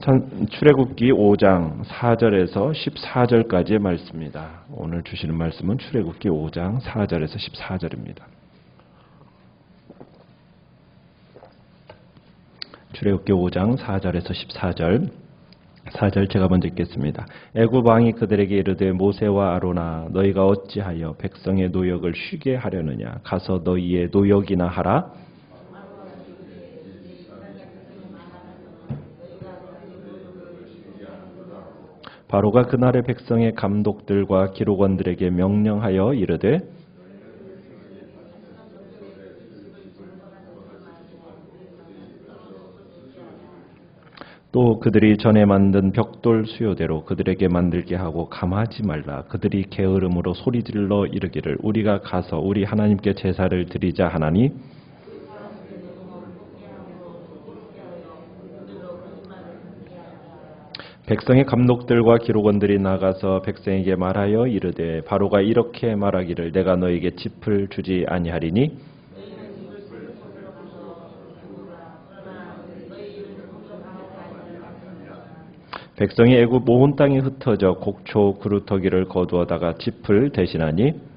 출애굽기 5장 4절에서 14절까지의 말씀입니다. 오늘 주시는 말씀은 출애굽기 5장 4절에서 14절입니다. 출애굽기 5장 4절에서 14절 4절 제가 먼저 읽겠습니다. 애굽 왕이 그들에게 이르되 모세와 아론아 너희가 어찌하여 백성의 노역을 쉬게 하려느냐 가서 너희의 노역이나 하라. 바로가 그날의 백성의 감독들과 기록원들에게 명령하여 이르되 또 그들이 전에 만든 벽돌 수요대로 그들에게 만들게 하고 감하지 말라. 그들이 게으름으로 소리질러 이르기를 우리가 가서 우리 하나님께 제사를 드리자 하나니 백성의 감독들과 기록원들이 나가서 백성에게 말하여 이르되 바로가 이렇게 말하기를 내가 너에게 짚을 주지 아니하리니 백성이 애굽 온 땅에 흩어져 곡초 그루터기를 거두어다가 짚을 대신하니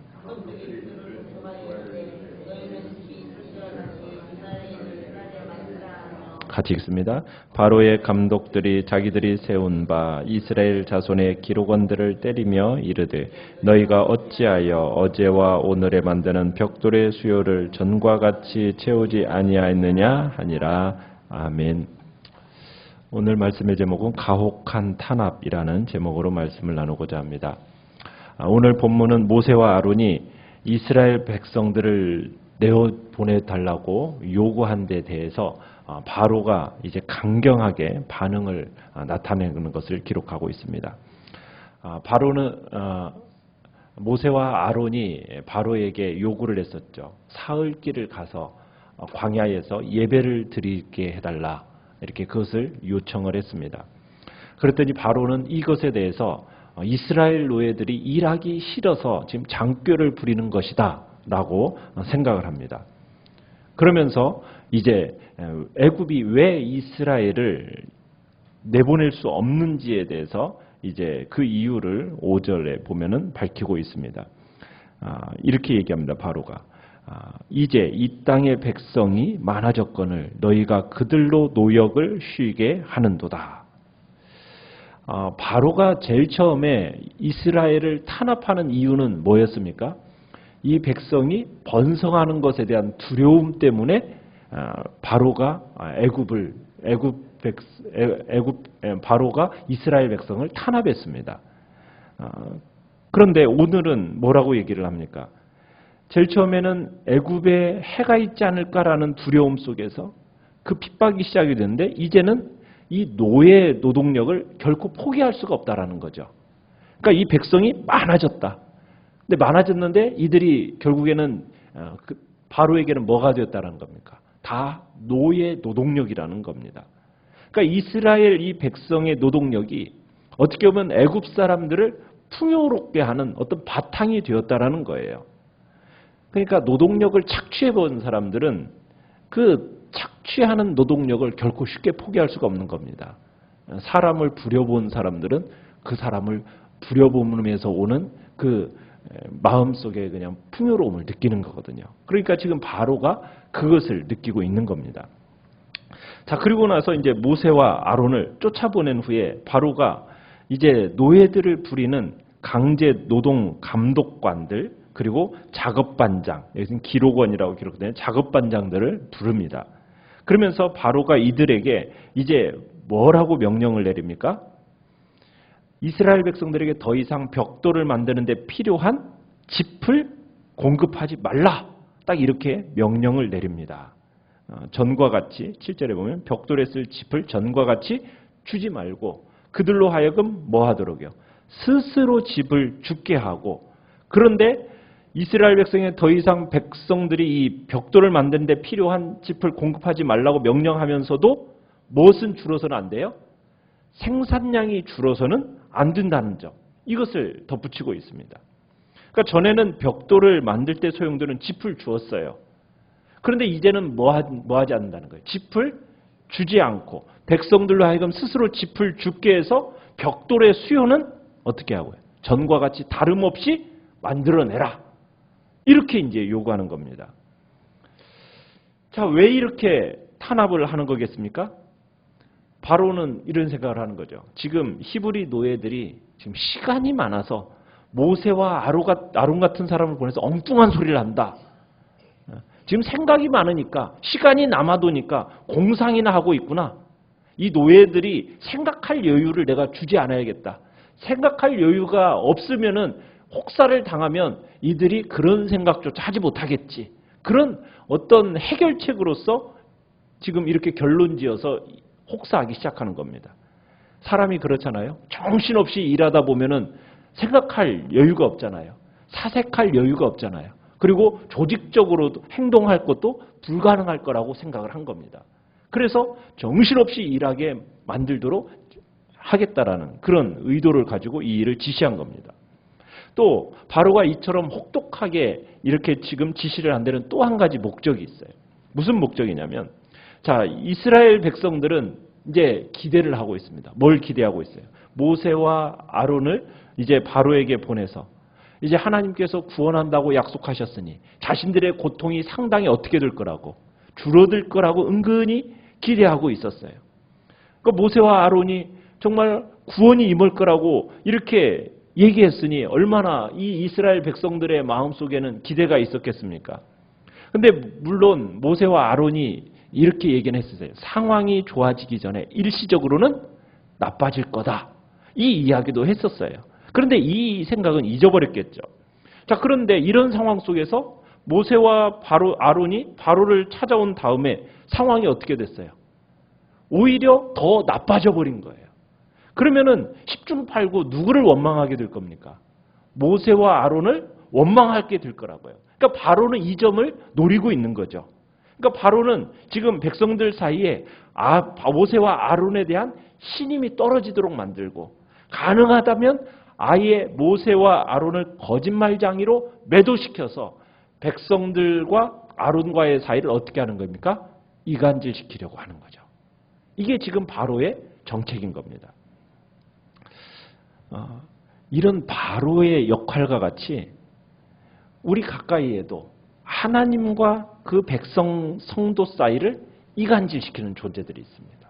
같이 읽습니다. 바로의 감독들이 자기들이 세운 바 이스라엘 자손의 기록원들을 때리며 이르되 너희가 어찌하여 어제와 오늘에 만드는 벽돌의 수요를 전과 같이 채우지 아니하였느냐 하니라. 아멘. 오늘 말씀의 제목은 가혹한 탄압이라는 제목으로 말씀을 나누고자 합니다. 오늘 본문은 모세와 아론이 이스라엘 백성들을 내어보내달라고 요구한 데 대해서 바로가 이제 강경하게 반응을 나타내는 것을 기록하고 있습니다. 바로는 모세와 아론이 바로에게 요구를 했었죠. 사흘길을 가서 광야에서 예배를 드리게 해달라. 이렇게 그것을 요청을 했습니다. 그랬더니 바로는 이것에 대해서 이스라엘 노예들이 일하기 싫어서 지금 장교를 부리는 것이다 라고 생각을 합니다. 그러면서 이제 애굽이 왜 이스라엘을 내보낼 수 없는지에 대해서 이제 그 이유를 5절에 보면은 밝히고 있습니다. 이렇게 얘기합니다. 바로가 이제 이 땅의 백성이 많아졌거늘 너희가 그들로 노역을 쉬게 하는도다. 바로가 제일 처음에 이스라엘을 탄압하는 이유는 뭐였습니까? 이 백성이 번성하는 것에 대한 두려움 때문에 바로가 바로가 이스라엘 백성을 탄압했습니다. 그런데 오늘은 뭐라고 얘기를 합니까? 제일 처음에는 애굽에 해가 있지 않을까라는 두려움 속에서 그 핍박이 시작이 됐는데 이제는 이 노예 노동력을 결코 포기할 수가 없다라는 거죠. 그러니까 이 백성이 많아졌다. 근데 많아졌는데 이들이 결국에는 바로에게는 뭐가 되었다는 겁니까? 다 노예 노동력이라는 겁니다. 그러니까 이스라엘 이 백성의 노동력이 어떻게 보면 애굽 사람들을 풍요롭게 하는 어떤 바탕이 되었다라는 거예요. 그러니까 노동력을 착취해 본 사람들은 그 착취하는 노동력을 결코 쉽게 포기할 수가 없는 겁니다. 사람을 부려본 사람들은 그 사람을 부려봄에서 오는 그 마음속에 그냥 풍요로움을 느끼는 거거든요. 그러니까 지금 바로가 그것을 느끼고 있는 겁니다. 자, 그리고 나서 이제 모세와 아론을 쫓아보낸 후에 바로가 이제 노예들을 부리는 강제 노동 감독관들 그리고 작업반장, 여기서는 기록원이라고 기록된 작업반장들을 부릅니다. 그러면서 바로가 이들에게 이제 뭐라고 명령을 내립니까? 이스라엘 백성들에게 더 이상 벽돌을 만드는 데 필요한 짚을 공급하지 말라. 딱 이렇게 명령을 내립니다. 전과 같이 7절에 보면 벽돌에 쓸 짚을 전과 같이 주지 말고 그들로 하여금 뭐 하도록요? 스스로 짚을 죽게 하고 그런데 이스라엘 백성에 더 이상 백성들이 이 벽돌을 만드는 데 필요한 짚을 공급하지 말라고 명령하면서도 무엇은 줄어서는 안 돼요? 생산량이 줄어서는 안 된다는 점. 이것을 덧붙이고 있습니다. 그러니까 전에는 벽돌을 만들 때 소용돌은 짚을 주었어요. 그런데 이제는 뭐 하지 않는다는 거예요? 짚을 주지 않고 백성들로 하여금 스스로 짚을 죽게 해서 벽돌의 수요는 어떻게 하고요? 전과 같이 다름없이 만들어내라. 이렇게 이제 요구하는 겁니다. 자, 왜 이렇게 탄압을 하는 거겠습니까? 바로는 이런 생각을 하는 거죠. 지금 히브리 노예들이 지금 시간이 많아서 모세와 아론 같은 사람을 보내서 엉뚱한 소리를 한다. 지금 생각이 많으니까 시간이 남아도니까 공상이나 하고 있구나. 이 노예들이 생각할 여유를 내가 주지 않아야겠다. 생각할 여유가 없으면은 혹사를 당하면 이들이 그런 생각조차 하지 못하겠지. 그런 어떤 해결책으로서 지금 이렇게 결론지어서 혹사하기 시작하는 겁니다. 사람이 그렇잖아요. 정신없이 일하다 보면은 생각할 여유가 없잖아요. 사색할 여유가 없잖아요. 그리고 조직적으로 행동할 것도 불가능할 거라고 생각을 한 겁니다. 그래서 정신없이 일하게 만들도록 하겠다라는 그런 의도를 가지고 이 일을 지시한 겁니다. 또 바로가 이처럼 혹독하게 이렇게 지금 지시를 한 데는 또 한 가지 목적이 있어요. 무슨 목적이냐면, 자, 이스라엘 백성들은 이제 기대를 하고 있습니다. 뭘 기대하고 있어요? 모세와 아론을 이제 바로에게 보내서 이제 하나님께서 구원한다고 약속하셨으니 자신들의 고통이 상당히 어떻게 될 거라고, 줄어들 거라고 은근히 기대하고 있었어요. 그러니까 모세와 아론이 정말 구원이 임할 거라고 이렇게 얘기했으니 얼마나 이 이스라엘 백성들의 마음속에는 기대가 있었겠습니까? 근데 물론 모세와 아론이 이렇게 얘기는 했었어요. 상황이 좋아지기 전에 일시적으로는 나빠질 거다. 이 이야기도 했었어요. 그런데 이 생각은 잊어버렸겠죠. 자, 그런데 이런 상황 속에서 모세와 아론이 바로를 찾아온 다음에 상황이 어떻게 됐어요? 오히려 더 나빠져 버린 거예요. 그러면은 10중 8구 누구를 원망하게 될 겁니까? 모세와 아론을 원망하게 될 거라고요. 그러니까 바로는 이 점을 노리고 있는 거죠. 그러니까 바로는 지금 백성들 사이에 모세와 아론에 대한 신임이 떨어지도록 만들고, 가능하다면 아예 모세와 아론을 거짓말장이로 매도시켜서 백성들과 아론과의 사이를 어떻게 하는 겁니까? 이간질시키려고 하는 거죠. 이게 지금 바로의 정책인 겁니다. 이런 바로의 역할과 같이 우리 가까이에도 하나님과 그 백성 성도 사이를 이간질시키는 존재들이 있습니다.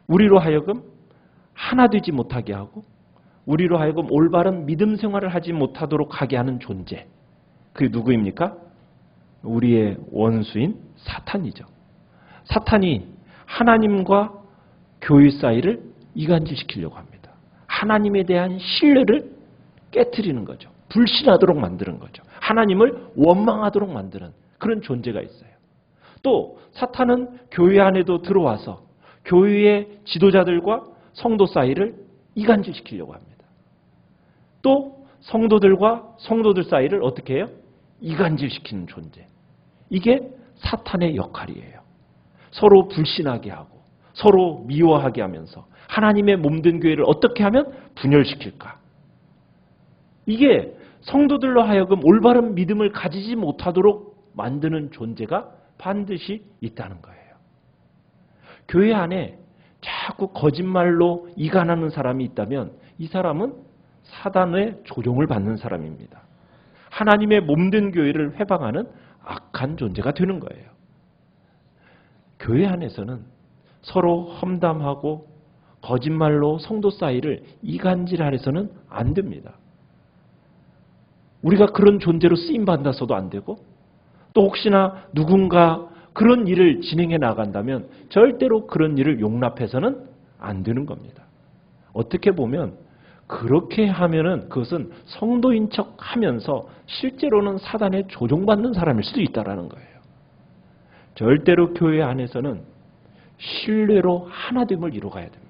우리로 하여금 하나 되지 못하게 하고 우리로 하여금 올바른 믿음 생활을 하지 못하도록 하게 하는 존재. 그게 누구입니까? 우리의 원수인 사탄이죠. 사탄이 하나님과 교회 사이를 이간질시키려고 합니다. 하나님에 대한 신뢰를 깨트리는 거죠. 불신하도록 만드는 거죠. 하나님을 원망하도록 만드는 그런 존재가 있어요. 또 사탄은 교회 안에도 들어와서 교회의 지도자들과 성도 사이를 이간질시키려고 합니다. 또 성도들과 성도들 사이를 어떻게 해요? 이간질시키는 존재. 이게 사탄의 역할이에요. 서로 불신하게 하고 서로 미워하게 하면서 하나님의 몸된 교회를 어떻게 하면 분열시킬까? 이게 성도들로 하여금 올바른 믿음을 가지지 못하도록 만드는 존재가 반드시 있다는 거예요. 교회 안에 자꾸 거짓말로 이간하는 사람이 있다면 이 사람은 사단의 조종을 받는 사람입니다. 하나님의 몸된 교회를 회방하는 악한 존재가 되는 거예요. 교회 안에서는 서로 험담하고 거짓말로 성도 사이를 이간질해서는 안 됩니다. 우리가 그런 존재로 쓰임받아서도 안 되고, 또 혹시나 누군가 그런 일을 진행해 나간다면 절대로 그런 일을 용납해서는 안 되는 겁니다. 어떻게 보면 그렇게 하면은 그것은 성도인 척 하면서 실제로는 사단에 조종받는 사람일 수도 있다는 거예요. 절대로 교회 안에서는 신뢰로 하나됨을 이루어가야 됩니다.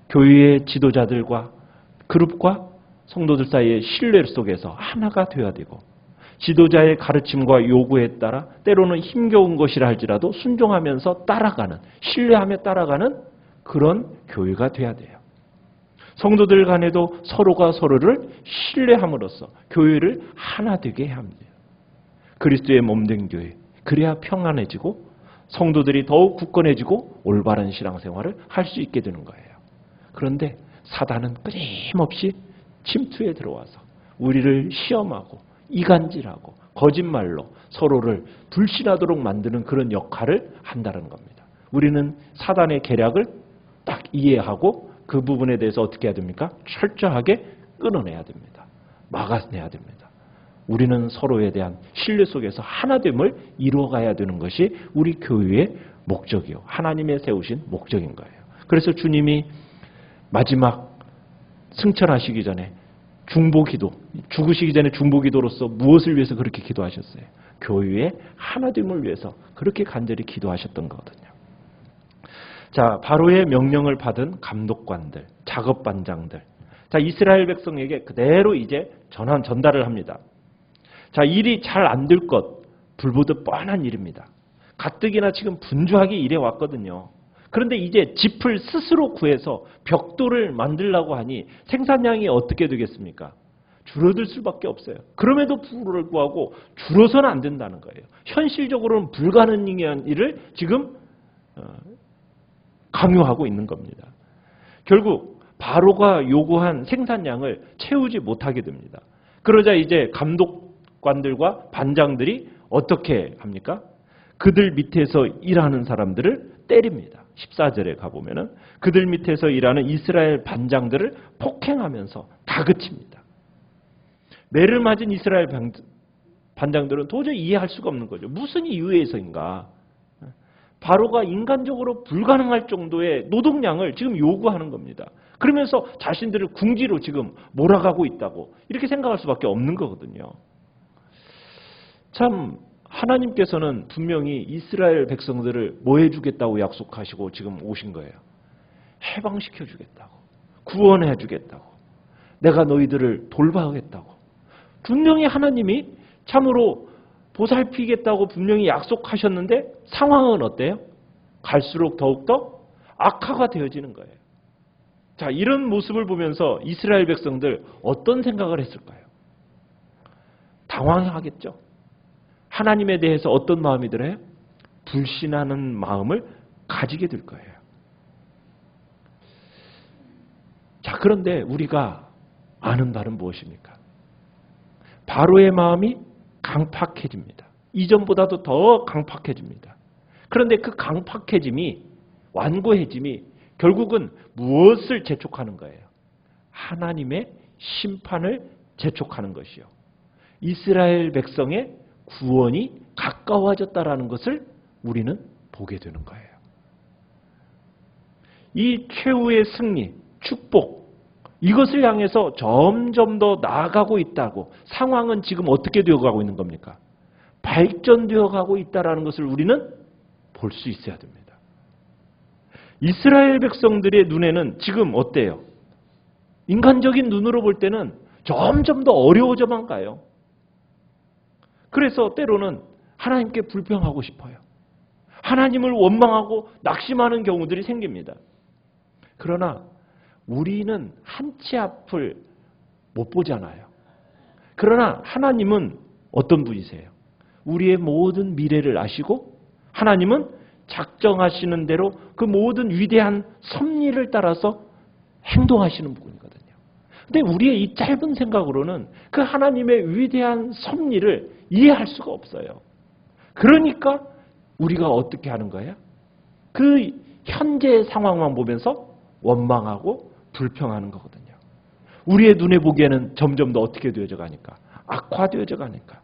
교회의 지도자들과 그룹과 성도들 사이의 신뢰 속에서 하나가 되어야 되고, 지도자의 가르침과 요구에 따라 때로는 힘겨운 것이라 할지라도 순종하면서 따라가는, 신뢰하며 따라가는 그런 교회가 되어야 돼요. 성도들 간에도 서로가 서로를 신뢰함으로써 교회를 하나 되게 해야 합니다. 그리스도의 몸된 교회, 그래야 평안해지고 성도들이 더욱 굳건해지고 올바른 신앙생활을 할 수 있게 되는 거예요. 그런데 사단은 끊임없이 침투에 들어와서 우리를 시험하고 이간질하고 거짓말로 서로를 불신하도록 만드는 그런 역할을 한다는 겁니다. 우리는 사단의 계략을 딱 이해하고 그 부분에 대해서 어떻게 해야 됩니까? 철저하게 끊어내야 됩니다. 막아내야 됩니다. 우리는 서로에 대한 신뢰 속에서 하나됨을 이루어가야 되는 것이 우리 교회의 목적이요. 하나님의 세우신 목적인 거예요. 그래서 주님이 마지막 승천하시기 전에 중보기도, 죽으시기 전에 중보기도로서 무엇을 위해서 그렇게 기도하셨어요? 교회의 하나됨을 위해서 그렇게 간절히 기도하셨던 거거든요. 자, 바로의 명령을 받은 감독관들, 작업반장들. 자, 이스라엘 백성에게 그대로 이제 전달을 합니다. 자, 일이 잘 안 될 것, 불보듯 뻔한 일입니다. 가뜩이나 지금 분주하게 일해 왔거든요. 그런데 이제 짚을 스스로 구해서 벽돌을 만들려고 하니 생산량이 어떻게 되겠습니까? 줄어들 수밖에 없어요. 그럼에도 불구하고 줄어서는 안 된다는 거예요. 현실적으로는 불가능한 일을 지금 강요하고 있는 겁니다. 결국 바로가 요구한 생산량을 채우지 못하게 됩니다. 그러자 이제 감독관들과 반장들이 어떻게 합니까? 그들 밑에서 일하는 사람들을 때립니다. 14절에 가보면은 그들 밑에서 일하는 이스라엘 반장들을 폭행하면서 다그칩니다. 매를 맞은 이스라엘 반장들은 도저히 이해할 수가 없는 거죠. 무슨 이유에서인가? 바로가 인간적으로 불가능할 정도의 노동량을 지금 요구하는 겁니다. 그러면서 자신들을 궁지로 지금 몰아가고 있다고 이렇게 생각할 수밖에 없는 거거든요. 참 하나님께서는 분명히 이스라엘 백성들을 뭐 해주겠다고 약속하시고 지금 오신 거예요. 해방시켜 주겠다고, 구원해 주겠다고, 내가 너희들을 돌봐하겠다고. 분명히 하나님이 참으로 보살피겠다고 분명히 약속하셨는데 상황은 어때요? 갈수록 더욱더 악화가 되어지는 거예요. 자, 이런 모습을 보면서 이스라엘 백성들 어떤 생각을 했을까요? 당황하겠죠. 하나님에 대해서 어떤 마음이 들어요? 불신하는 마음을 가지게 될 거예요. 자, 그런데 우리가 아는 바는 무엇입니까? 바로의 마음이 강팍해집니다. 이전보다도 더 강팍해집니다. 그런데 그 강팍해짐이, 완고해짐이 결국은 무엇을 재촉하는 거예요? 하나님의 심판을 재촉하는 것이요. 이스라엘 백성의 구원이 가까워졌다라는 것을 우리는 보게 되는 거예요. 이 최후의 승리, 축복, 이것을 향해서 점점 더 나아가고 있다고, 상황은 지금 어떻게 되어가고 있는 겁니까? 발전되어 가고 있다는 것을 우리는 볼 수 있어야 됩니다. 이스라엘 백성들의 눈에는 지금 어때요? 인간적인 눈으로 볼 때는 점점 더 어려워져만 가요. 그래서 때로는 하나님께 불평하고 싶어요. 하나님을 원망하고 낙심하는 경우들이 생깁니다. 그러나 우리는 한 치 앞을 못 보잖아요. 그러나 하나님은 어떤 분이세요? 우리의 모든 미래를 아시고 하나님은 작정하시는 대로 그 모든 위대한 섭리를 따라서 행동하시는 분이거든요. 근데 우리의 이 짧은 생각으로는 그 하나님의 위대한 섭리를 이해할 수가 없어요. 그러니까 우리가 어떻게 하는 거예요? 그 현재의 상황만 보면서 원망하고 불평하는 거거든요. 우리의 눈에 보기에는 점점 더 어떻게 되어져 가니까? 악화되어져 가니까.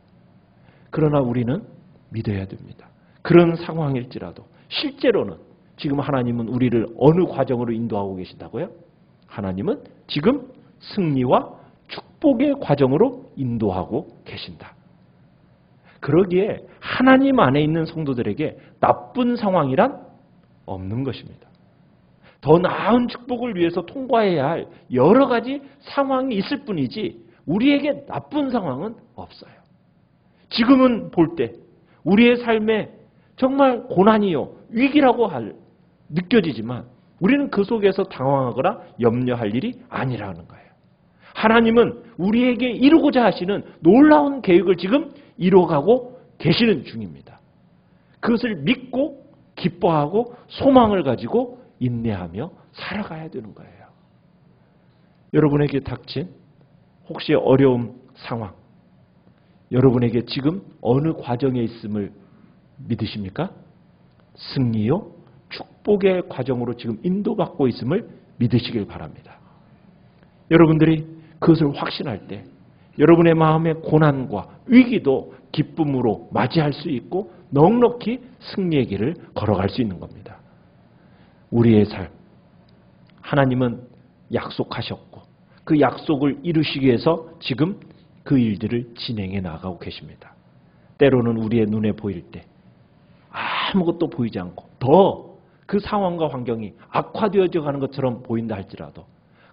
그러나 우리는 믿어야 됩니다. 그런 상황일지라도 실제로는 지금 하나님은 우리를 어느 과정으로 인도하고 계신다고요? 하나님은 지금 승리와 축복의 과정으로 인도하고 계신다. 그러기에 하나님 안에 있는 성도들에게 나쁜 상황이란 없는 것입니다. 더 나은 축복을 위해서 통과해야 할 여러 가지 상황이 있을 뿐이지 우리에게 나쁜 상황은 없어요. 지금은 볼 때 우리의 삶에 정말 고난이요, 위기라고 느껴지지만 우리는 그 속에서 당황하거나 염려할 일이 아니라는 거예요. 하나님은 우리에게 이루고자 하시는 놀라운 계획을 지금 이루어가고 계시는 중입니다. 그것을 믿고 기뻐하고 소망을 가지고 인내하며 살아가야 되는 거예요. 여러분에게 닥친 혹시 어려운 상황, 여러분에게 지금 어느 과정에 있음을 믿으십니까? 승리요? 축복의 과정으로 지금 인도받고 있음을 믿으시길 바랍니다. 여러분들이 그것을 확신할 때 여러분의 마음의 고난과 위기도 기쁨으로 맞이할 수 있고 넉넉히 승리의 길을 걸어갈 수 있는 겁니다. 우리의 삶, 하나님은 약속하셨고 그 약속을 이루시기 위해서 지금 그 일들을 진행해 나가고 계십니다. 때로는 우리의 눈에 보일 때 아무것도 보이지 않고 더 그 상황과 환경이 악화되어져 가는 것처럼 보인다 할지라도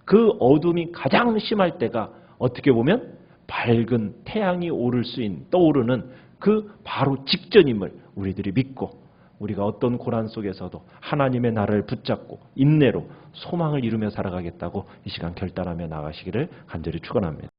그 어둠이 가장 심할 때가 어떻게 보면 밝은 태양이 오를 수 있는 떠오르는 그 바로 직전임을 우리들이 믿고 우리가 어떤 고난 속에서도 하나님의 나라를 붙잡고 인내로 소망을 이루며 살아가겠다고 이 시간 결단하며 나가시기를 간절히 축원합니다.